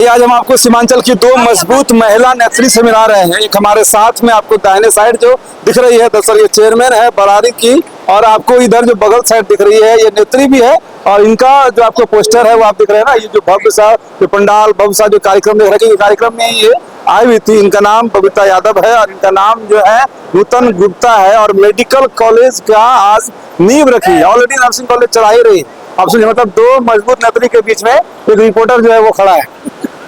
आज हम आपको सीमांचल की दो मजबूत महिला नेत्री से मिला रहे हैं। एक हमारे साथ में आपको दाहिने साइड जो दिख रही है, दरअसल ये चेयरमैन है बरारी की, और आपको इधर जो बगल साइड दिख रही है ये नेत्री भी है। और इनका जो आपको पोस्टर है वो आप दिख रहे हैं ना, ये जो भव्य सा जो पंडाल भव्य सा जो कार्यक्रम देख रहे हैं, कार्यक्रम में ये आई हुई थी। इनका नाम बबीता यादव है और इनका नाम जो है नूतन गुप्ता है, और मेडिकल कॉलेज का आज नींव रखी है। ऑलरेडी नर्सिंग कॉलेज चला ही रही। अब सुनिए, मतलब दो मजबूत नेत्री के बीच में एक रिपोर्टर जो है वो खड़ा है।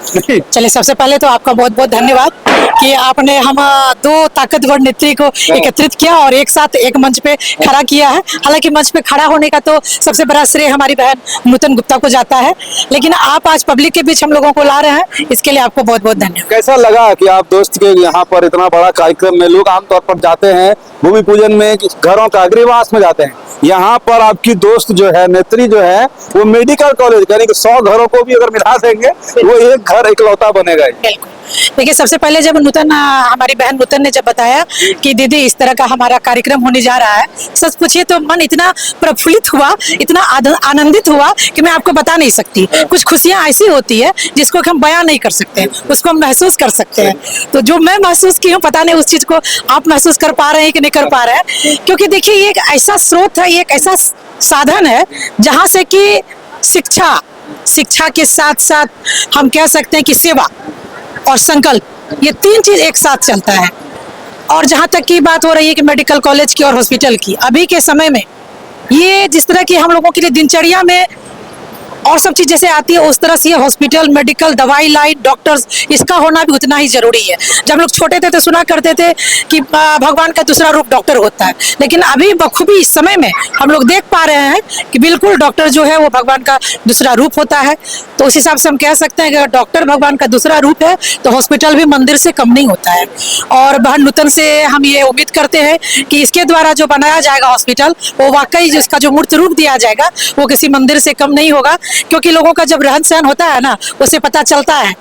चलिए, सबसे पहले तो आपका बहुत बहुत धन्यवाद कि आपने हम दो ताकतवर नेत्री को एकत्रित किया और एक साथ एक मंच पे खड़ा किया है। हालांकि मंच पे खड़ा होने का तो सबसे बड़ा श्रेय हमारी बहन नूतन गुप्ता को जाता है, लेकिन आप आज पब्लिक के बीच हम लोगों को ला रहे हैं, इसके लिए आपको बहुत बहुत धन्यवाद। कैसा लगा कि आप दोस्त के यहाँ पर इतना बड़ा कार्यक्रम में, लोग आमतौर पर जाते हैं भूमि पूजन में, घरों का अग्निवास में जाते हैं, यहाँ पर आपकी दोस्त जो है नेत्री जो है वो मेडिकल कॉलेज, यानी कि 100 घरों को भी अगर मिला देंगे वो एक घर इकलौता बनेगा। देखिए, सबसे पहले जब हमारी बहन नूतन ने जब बताया कि दीदी इस तरह का हमारा कार्यक्रम होने जा रहा है, सच पूछिए तो मन इतना प्रफुल्लित हुआ, इतना आनंदित हुआ कि मैं आपको बता नहीं सकती। कुछ खुशियां ऐसी होती है जिसको हम बयां नहीं कर सकते, उसको हम महसूस कर सकते हैं। तो जो मैं महसूस की हूँ, पता नहीं उस चीज को आप महसूस कर पा रहे हैं कि नहीं कर पा रहे हैं, क्योंकि देखिए ये एक ऐसा स्रोत है, ये एक ऐसा साधन है जहाँ से कि शिक्षा के साथ साथ हम कह सकते हैं कि सेवा और संकल्प, ये तीन चीज एक साथ चलता है। और जहां तक की बात हो रही है कि मेडिकल कॉलेज की और हॉस्पिटल की, अभी के समय में ये जिस तरह की हम लोगों के लिए दिनचर्या में और सब चीज जैसे आती है, उस तरह से हॉस्पिटल, मेडिकल, दवाई लाइन, डॉक्टर्स, इसका होना भी उतना ही जरूरी है। जब लोग छोटे थे तो सुना करते थे कि भगवान का दूसरा रूप डॉक्टर होता है, लेकिन अभी बखूबी इस समय में हम लोग देख पा रहे हैं कि बिल्कुल डॉक्टर जो है वो भगवान का दूसरा रूप होता है। तो उस हिसाब से हम कह सकते हैं कि अगर डॉक्टर भगवान का दूसरा रूप है तो हॉस्पिटल भी मंदिर से कम नहीं होता है। और बहन नूतन से हम ये उम्मीद करते हैं कि इसके द्वारा जो बनाया जाएगा हॉस्पिटल, वो वाकई जिसका जो मूर्त रूप दिया जाएगा वो किसी मंदिर से कम नहीं होगा। क्योंकि लोगों का जब रहन सहन होता है ना, उसे पता चलता है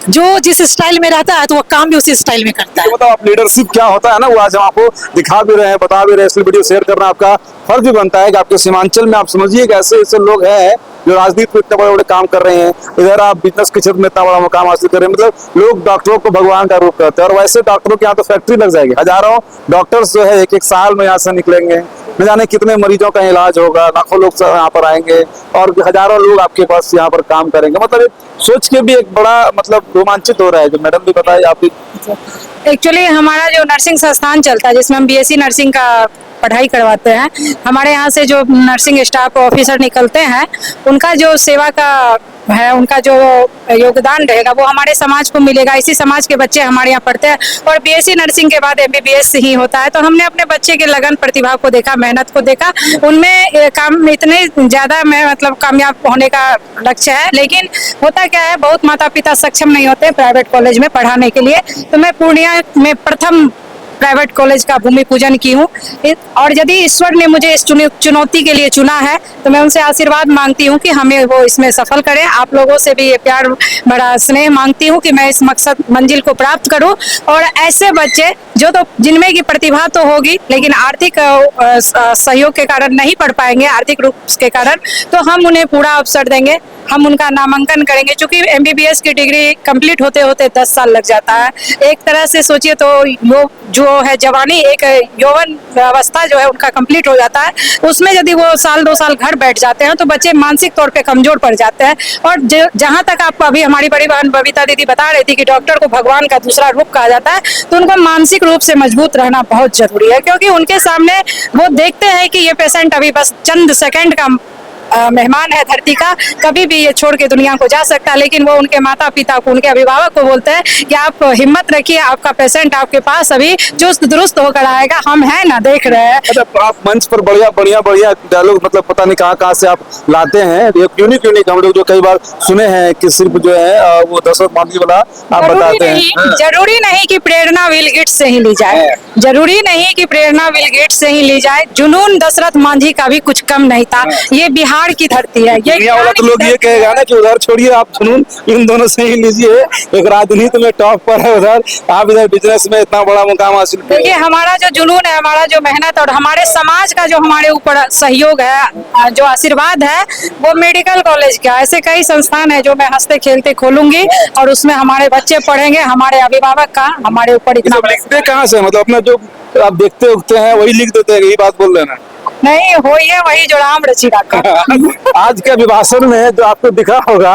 जो जिस स्टाइल में रहता है तो वो काम भी उसी स्टाइल में करता है। मतलब आप लीडरशिप क्या होता है ना, वो आज हम आपको दिखा भी रहे हैं, बता भी रहे हैं। इसलिए वीडियो शेयर करना आपका फर्ज भी बनता है कि आपके सीमांचल में आप समझिए कि ऐसे ऐसे लोग हैं जो राजनीति में इतने बड़े बड़े काम कर रहे हैं, इधर आप बिजनेस के क्षेत्र में इतना बड़ा मुकाम हासिल कर रहे हैं। मतलब लोग डॉक्टरों को भगवान का रूप करते हैं, और वैसे डॉक्टरों के यहाँ तो फैक्ट्री लग जाएगी। हजारों डॉक्टर्स जो है एक एक साल में यहाँ से निकलेंगे, न जाने कितने मरीजों का इलाज होगा, लाखों लोग यहाँ पर आएंगे और हजारों लोग आपके पास यहाँ पर काम करेंगे। मतलब सोच के भी एक बड़ा मतलब रोमांचित हो रहा है। जो मैडम भी बताए, आप भी। एक्चुअली हमारा जो नर्सिंग संस्थान चलता है जिसमें हम बीएससी नर्सिंग का पढ़ाई करवाते हैं, हमारे यहाँ से जो नर्सिंग स्टाफ ऑफिसर निकलते हैं, उनका जो सेवा का है, उनका जो योगदान रहेगा वो हमारे समाज को मिलेगा। इसी समाज के बच्चे हमारे यहाँ पढ़ते हैं और बीएससी नर्सिंग के बाद एमबीबीएस ही होता है। तो हमने अपने बच्चे के लगन, प्रतिभा को देखा, मेहनत को देखा, उनमें काम इतने ज्यादा में मतलब कामयाब होने का लक्ष्य है। लेकिन होता क्या है, बहुत माता पिता सक्षम नहीं होते प्राइवेट कॉलेज में पढ़ाने के लिए। तो मैं पूर्णिया में प्रथम प्राइवेट कॉलेज का भूमि पूजन की हूँ, और यदि ईश्वर ने मुझे इस चुनौती के लिए चुना है तो मैं उनसे आशीर्वाद मांगती हूँ कि हमें वो इसमें सफल करें। आप लोगों से भी ये प्यार, बड़ा स्नेह मांगती हूँ कि मैं इस मकसद मंजिल को प्राप्त करूँ। और ऐसे बच्चे जो तो जिनमें की प्रतिभा तो होगी लेकिन आर्थिक सहयोग के कारण नहीं पढ़ पाएंगे, आर्थिक रूप के कारण, तो हम उन्हें पूरा अवसर देंगे, हम उनका नामांकन करेंगे। क्योंकि एमबीबीएस की डिग्री कंप्लीट होते होते 10 साल लग जाता है। एक तरह से सोचिए तो जो है जवानी, एक यौवन अवस्था जो है उनका कंप्लीट हो जाता है, उसमें यदि वो साल 2 साल घर बैठ जाते हैं तो बच्चे मानसिक तौर पे कमजोर पड़ जाते हैं। और जहां तक आपको अभी हमारी बड़ी बहन बबीता दीदी बता रही थी कि डॉक्टर को भगवान का दूसरा रूप कहा जाता है, तो उनको मानसिक रूप से मजबूत रहना बहुत जरूरी है। क्योंकि उनके सामने वो देखते हैं कि ये पेशेंट अभी बस चंद सेकंड का मेहमान है धरती का, कभी भी ये छोड़ के दुनिया को जा सकता है। लेकिन वो उनके माता पिता को, उनके अभिभावक को बोलते हैं कि आप हिम्मत रखिए, आपका पेशेंट आपके पास अभी चुस्त दुरुस्त होकर आएगा, हम हैं ना, देख रहे हैं। अच्छा, आप मंच पर बढ़िया डायलॉग मतलब पता नहीं कहाँ से आप लाते हैं। यूनिक हम लोग जो कई बार सुने हैं कि सिर्फ जो है वो दशरथ मांझी वाला आप बताते हैं। जरूरी नहीं कि प्रेरणा बिल गेट्स से ही ली जाए, जरूरी नहीं कि प्रेरणा बिल गेट्स से ही ली जाए। जुनून दशरथ मांझी का भी कुछ कम नहीं था। ये बिहार बिहार की धरती है, ये दुनिया वाला बिहार तो की लोग ये धरती कहेगा है। ना कि उधर छोड़िए आप जुनून, इन दोनों से ही लीजिए। एक राजनीति में टॉप पर है उधर, आप इधर बिजनेस में इतना बड़ा मुकाम हासिल किए। देखिए हमारा जो जुनून है, हमारा जो मेहनत और हमारे समाज का जो हमारे ऊपर सहयोग है, जो आशीर्वाद है, वो मेडिकल कॉलेज का, ऐसे कई संस्थान है जो मैं हंसते खेलते खोलूंगी और उसमें हमारे बच्चे पढ़ेंगे। हमारे अभिभावक का हमारे ऊपर ये इतना सब लिखते कहाँ से, मतलब अपना जो आप देखते उगते हैं वही लिख देते हैं, यही बात बोल रहे हैं ना? नहीं हो, ये वही जो राम रची का आज के अभिभाषण में जो आपको दिखा होगा,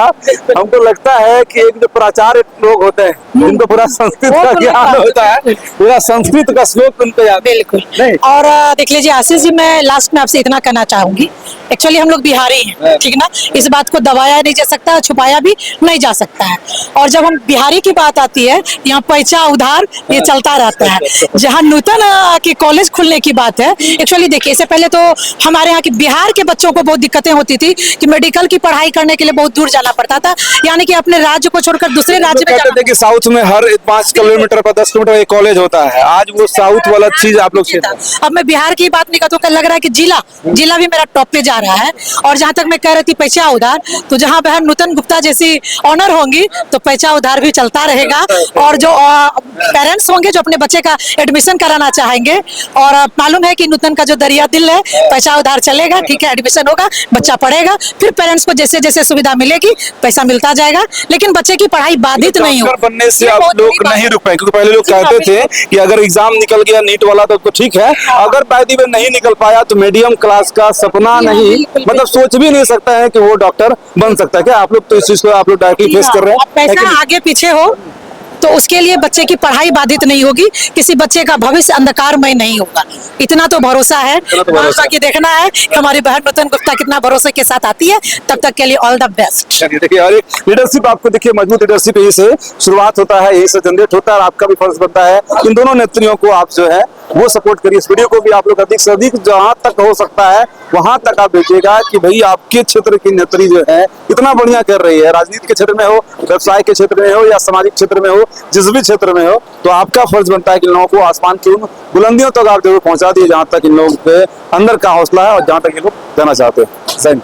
हमको लगता है कि एक जो प्राचार्य लोग होते हैं जिनको पूरा संस्कृत वो का तो ज्ञान नहीं होता है, पूरा संस्कृत का श्लोक उनको याद है। बिल्कुल। नहीं। और देख लीजिए आशीष जी, मैं लास्ट में आपसे इतना कहना चाहूंगी, एक्चुअली हम लोग बिहारी हैं, ठीक ना, इस बात को दबाया नहीं जा सकता, छुपाया भी नहीं जा सकता है। और जब हम बिहारी की बात आती है, यहाँ पैसा उधार ये चलता रहता है। जहाँ नूतन की कॉलेज खुलने की बात है, एक्चुअली देखिए इससे पहले तो हमारे यहाँ के बिहार के बच्चों को बहुत दिक्कतें होती थी कि मेडिकल की पढ़ाई करने के लिए बहुत दूर जाना पड़ता था, यानी कि अपने राज्य को छोड़कर दूसरे राज्य में कहते थे कि साउथ में हर 5 किलोमीटर पर 10 किलोमीटर एक कॉलेज होता है, आज वो साउथ वाला चीज आप लोग से। अब मैं बिहार की बात नहीं करता हूँ, लग रहा है कि जिला भी मेरा टॉप पे जा रहा है। और जहाँ तक मैं कह रही थी पैसा उधार, तो जहाँ बहन नूतन गुप्ता जैसी ऑनर होंगी तो पैसा उधार भी चलता रहेगा। और जो पेरेंट्स होंगे जो अपने बच्चे का एडमिशन कराना चाहेंगे, और मालूम है कि नूतन का जो दरिया दिल है, पैसा उधार चलेगा, ठीक है, एडमिशन होगा, बच्चा पढ़ेगा, फिर पेरेंट्स को जैसे जैसे सुविधा मिलेगी पैसा मिलता जाएगा, लेकिन बच्चे की पढ़ाई बाधित नहीं हो। डॉक्टर बनने से ये आप बहुत लोग बड़ी बात नहीं है। रुक पाए, क्योंकि पहले लोग कहते थे कि अगर एग्जाम निकल गया नीट वाला तो ठीक है, अगर पैदी में नहीं निकल पाया तो मीडियम क्लास का सपना नहीं, बिल्कुल, मतलब सोच भी नहीं सकता है कि वो डॉक्टर बन सकता है। क्या आप लोग तो इस चीज को आप लोग डायरेक्टली फेस कर रहे अब हैं? है कि पैसा नहीं? आगे पीछे हो तो उसके लिए बच्चे की पढ़ाई बाधित नहीं होगी, किसी बच्चे का भविष्य अंधकारमय नहीं होगा, इतना तो भरोसा है। इतना तो भरोसा है। बाकी देखना है कि हमारी बहन नूतन गुप्ता कितना भरोसे के साथ आती है। तब तक के लिए ऑल द बेस्ट। चलिए देखिए, और एक लीडरशिप आपको देखिए, मजबूत लीडरशिप यही से शुरुआत होता है, यही से जनरेट होता है। और आपका भी फर्ज बनता है इन दोनों नेत्रियों को आप जो है वो सपोर्ट करिए। इस वीडियो को भी आप लोग अधिक से अधिक जहां तक हो सकता है वहां तक आप भेजिएगा कि भाई आपके क्षेत्र की नेत्री जो है इतना बढ़िया कर रही है, राजनीति के क्षेत्र में हो, व्यवसाय के क्षेत्र में हो या सामाजिक क्षेत्र में हो, जिस भी क्षेत्र में हो, तो आपका फर्ज बनता है कि इन लोगों को आसमान की उन बुलंदियों तक आप जरूर पहुंचा दिए जहां तक इन लोगों के अंदर का हौसला है और जहां तक ये लोग जाना चाहते हैं।